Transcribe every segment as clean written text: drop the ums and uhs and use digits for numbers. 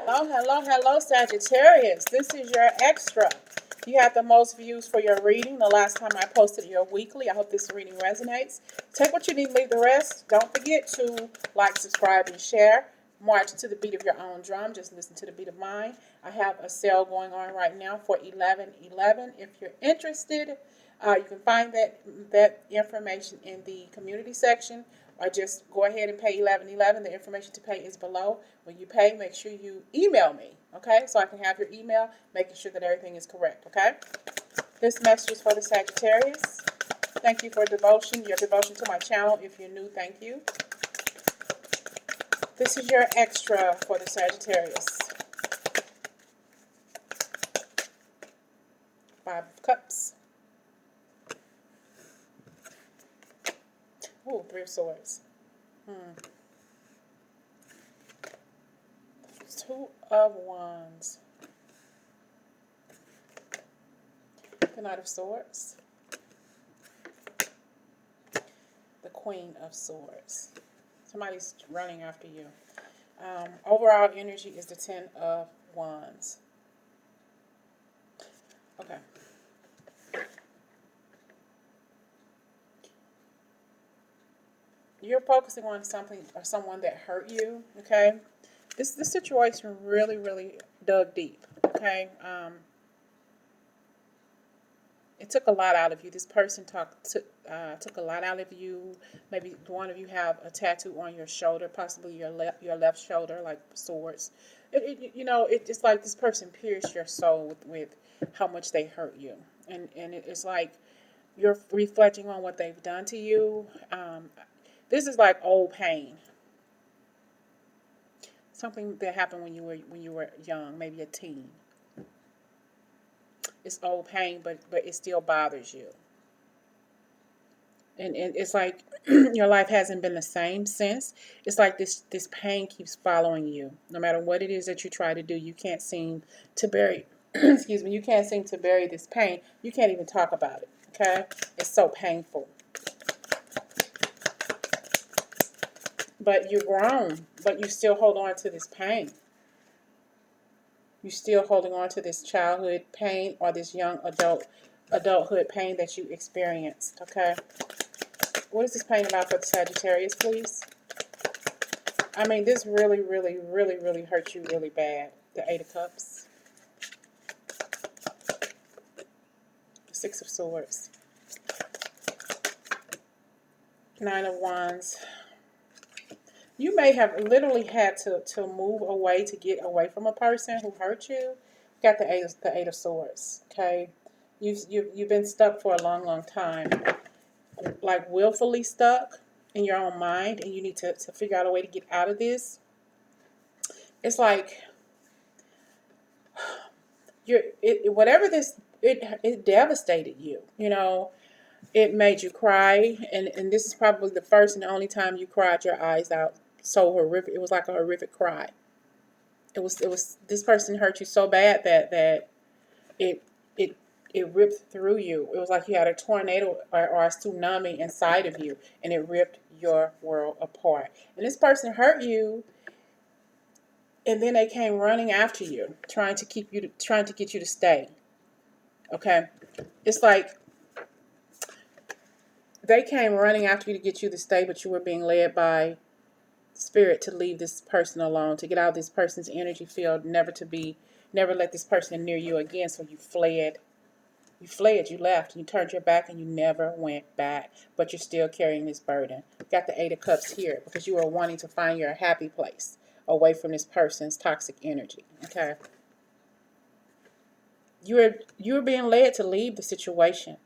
Hello, hello, hello, Sagittarius. This is your extra. You had the most views for your reading the last time I posted your weekly. I hope this reading resonates. Take what you need, leave the rest. Don't forget to like, subscribe, and share. March to the beat of your own drum. Just listen to the beat of mine. I have a sale going on right now for 11/11. If you're interested, you can find that information in the community section, or just go ahead and pay 11/11. The information to pay is below. When you pay, make sure you email me, okay? So I can have your email, making sure that everything is correct, okay? This message is for the Sagittarius. Thank you for your devotion to my channel. If you're new, thank you. This is your extra for the Sagittarius. Five of Cups. Ooh, Three of Swords. Two of Wands. The Knight of Swords. The Queen of Swords. Somebody's running after you. Overall energy is the Ten of Wands. Okay. You're focusing on something or someone that hurt you, okay? This situation really dug deep, okay? It took a lot out of you. This person took a lot out of you. Maybe one of you have a tattoo on your shoulder, possibly your left shoulder, like swords. It's like this person pierced your soul with how much they hurt you, and it's like you're reflecting on what they've done to you. This is like old pain. Something that happened when you were young, maybe a teen. It's old pain, but it still bothers you. And it's like your life hasn't been the same since. It's like this pain keeps following you. No matter what it is that you try to do, you can't seem to bury excuse me, you can't seem to bury this pain. You can't even talk about it. Okay? It's so painful. But you're grown, but you still hold on to this pain. You're still holding on to this childhood pain or this young adulthood pain that you experienced, okay? What is this pain about for the Sagittarius, please? I mean, this really hurt you really bad. The Eight of Cups. The Six of Swords. Nine of Wands. You may have literally had to move away to get away from a person who hurt you. Got the Eight of Swords. Okay, you've been stuck for a long time, like willfully stuck in your own mind, and you need to figure out a way to get out of this. It's like it devastated you. You know, it made you cry, and this is probably the first and only time you cried your eyes out. So horrific. It was like a horrific cry. It was this person hurt you so bad that it ripped through you. It was like you had a tornado or a tsunami inside of you, and it ripped your world apart. And this person hurt you, and then they came running after you, trying to get you to stay. Okay? It's like they came running after you to get you to stay, but you were being led by Spirit to leave this person alone, to get out of this person's energy field, never let this person near you again. So you fled, you left, you turned your back, and you never went back. But you're still carrying this burden. You got the Eight of Cups here because you were wanting to find your happy place away from this person's toxic energy. Okay, you were being led to leave the situation.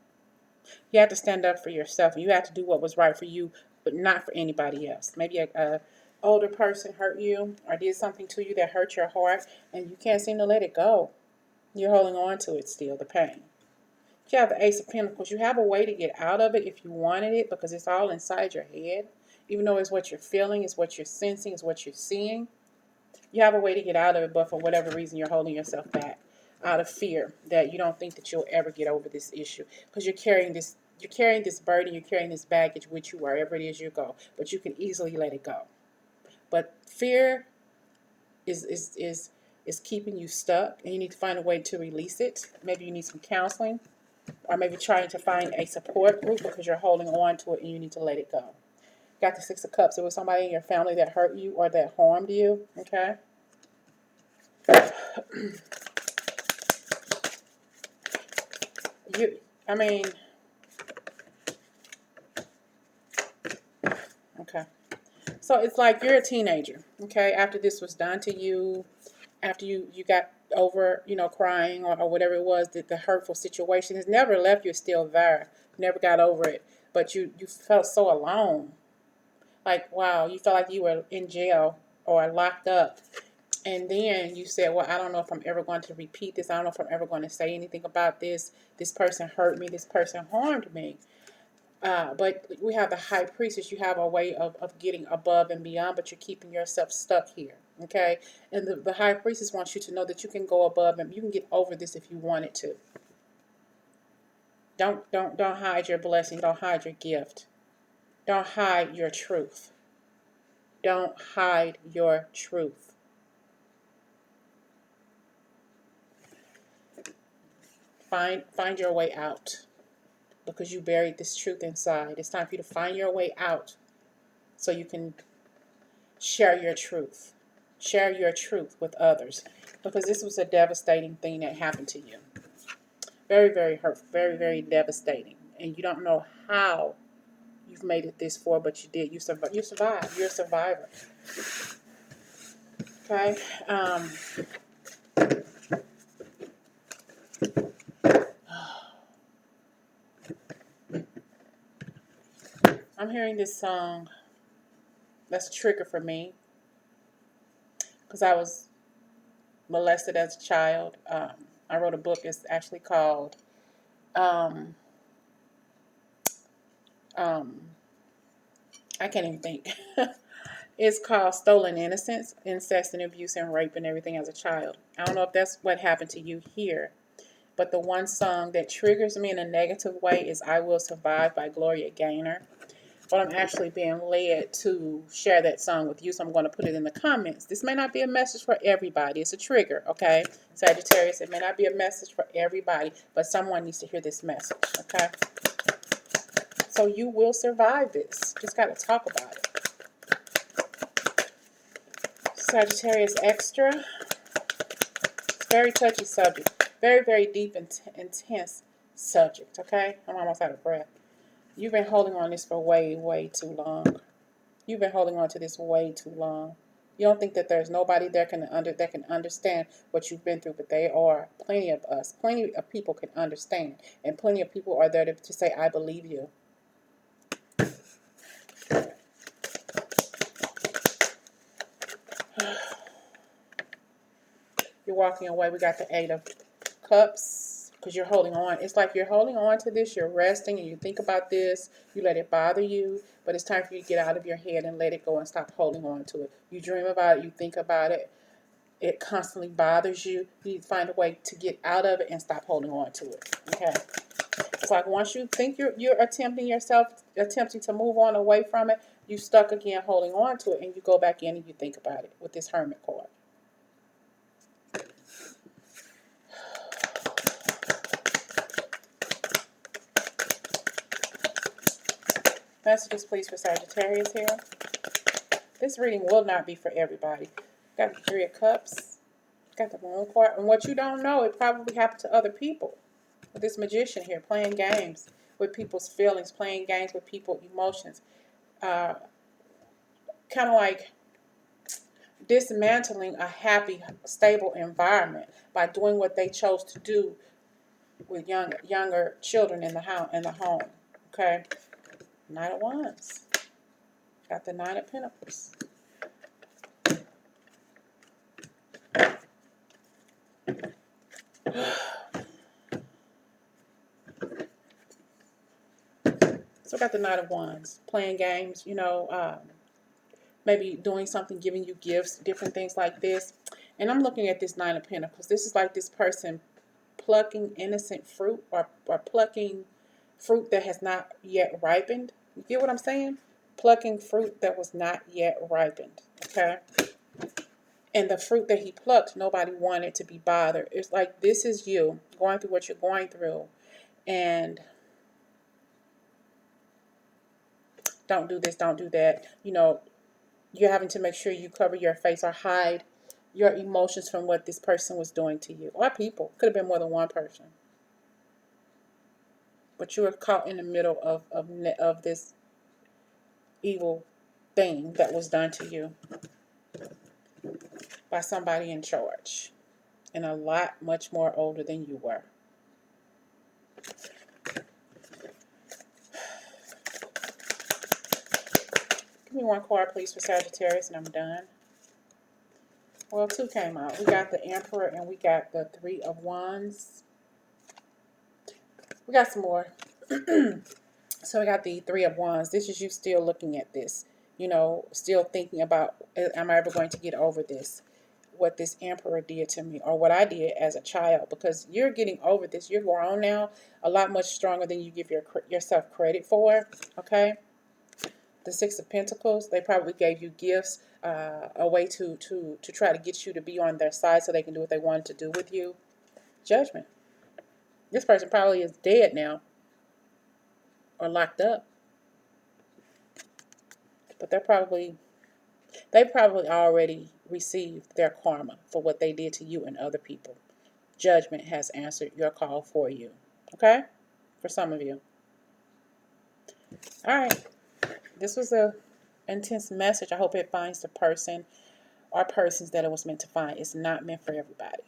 You had to stand up for yourself. You had to do what was right for you, but not for anybody else. Maybe a older person hurt you or did something to you that hurt your heart, and you can't seem to let it go. You're holding on to it still, the pain. You have the Ace of Pentacles. You have a way to get out of it if you wanted it, because it's all inside your head. Even though it's what you're feeling, it's what you're sensing, it's what you're seeing. You have a way to get out of it, but for whatever reason, you're holding yourself back out of fear that you don't think that you'll ever get over this issue, because you're carrying this burden, you're carrying this baggage with you wherever it is you go, but you can easily let it go. But fear is is keeping you stuck, and you need to find a way to release it. Maybe you need some counseling, or maybe trying to find a support group because you're holding on to it and you need to let it go. Got the Six of Cups. It was somebody in your family that hurt you or that harmed you, okay? I mean, okay. So it's like you're a teenager, okay? After this was done to you, after you got over, crying or whatever it was, the hurtful situation has never left you. It's still there. You never got over it. But you felt so alone. Like, wow, you felt like you were in jail or locked up. And then you said, well, I don't know if I'm ever going to repeat this. I don't know if I'm ever going to say anything about this. This person hurt me. This person harmed me. But we have the High Priestess. You have a way of getting above and beyond, but you're keeping yourself stuck here. Okay? And the High Priestess wants you to know that you can go above and you can get over this if you wanted to. Don't hide your blessing. Don't hide your gift. Don't hide your truth. Don't hide your truth. Find your way out, because you buried this truth inside. It's time for you to find your way out so you can share your truth. Share your truth with others, because this was a devastating thing that happened to you. Very, very hurtful, very, very devastating. And you don't know how you've made it this far, but you did. You survived. You're a survivor. Okay? I'm hearing this song that's a trigger for me, because I was molested as a child. I wrote a book. It's actually called I can't even think. It's called Stolen Innocence, Incest and Abuse and Rape and Everything as a Child. I don't know if that's what happened to you here, but the one song that triggers me in a negative way is I Will Survive by Gloria Gaynor. But I'm actually being led to share that song with you, so I'm going to put it in the comments. This may not be a message for everybody. It's a trigger, okay? Sagittarius, it may not be a message for everybody, but someone needs to hear this message, okay? So you will survive this. Just got to talk about it. Sagittarius extra. It's a very touchy subject. Very, very deep and intense subject, okay? I'm almost out of breath. You've been holding on this for way, way too long. You've been holding on to this way too long. You don't think that there's nobody that can understand what you've been through, but there are plenty of us. Plenty of people can understand, and plenty of people are there to say, I believe you. You're walking away. We got the Eight of Cups, because you're holding on. It's like you're holding on to this. You're resting, and you think about this. You let it bother you, but it's time for you to get out of your head and let it go and stop holding on to it. You dream about it. You think about it. It constantly bothers you. You need to find a way to get out of it and stop holding on to it. Okay. It's like once you think you're attempting to move on away from it, you stuck again holding on to it, and you go back in and you think about it with this Hermit card. Messages, please, for Sagittarius here. This reading will not be for everybody. Got the Three of Cups. Got the Moon card. And what you don't know, it probably happened to other people. With this Magician here, playing games with people's feelings, playing games with people's emotions. Kind of like dismantling a happy, stable environment by doing what they chose to do with younger children in the home. Okay? Knight of Wands. Got the Nine of Pentacles. So got the Knight of Wands. Playing games, maybe doing something, giving you gifts, different things like this. And I'm looking at this Nine of Pentacles. This is like this person plucking innocent fruit or plucking fruit that has not yet ripened. You get what I'm saying? Plucking fruit that was not yet ripened. Okay? And the fruit that he plucked, nobody wanted to be bothered. It's like, this is you going through what you're going through. And don't do this, don't do that. You know, you're having to make sure you cover your face or hide your emotions from what this person was doing to you. Or people. Could have been more than one person. But you were caught in the middle of this evil thing that was done to you by somebody in charge. And a lot much more older than you were. Give me one card, please, for Sagittarius, and I'm done. Well, two came out. We got the Emperor and we got the Three of Wands. We got some more. So we got the Three of Wands. This is you still looking at this. You know, still thinking about, am I ever going to get over this? What this Emperor did to me, or what I did as a child. Because you're getting over this. You're grown now. A lot much stronger than you give yourself credit for. Okay? The Six of Pentacles, they probably gave you gifts, a way to try to get you to be on their side so they can do what they wanted to do with you. Judgment. This person probably is dead now or locked up. But they probably already received their karma for what they did to you and other people. Judgment has answered your call for you. Okay? For some of you. All right. This was a intense message. I hope it finds the person or persons that it was meant to find. It's not meant for everybody.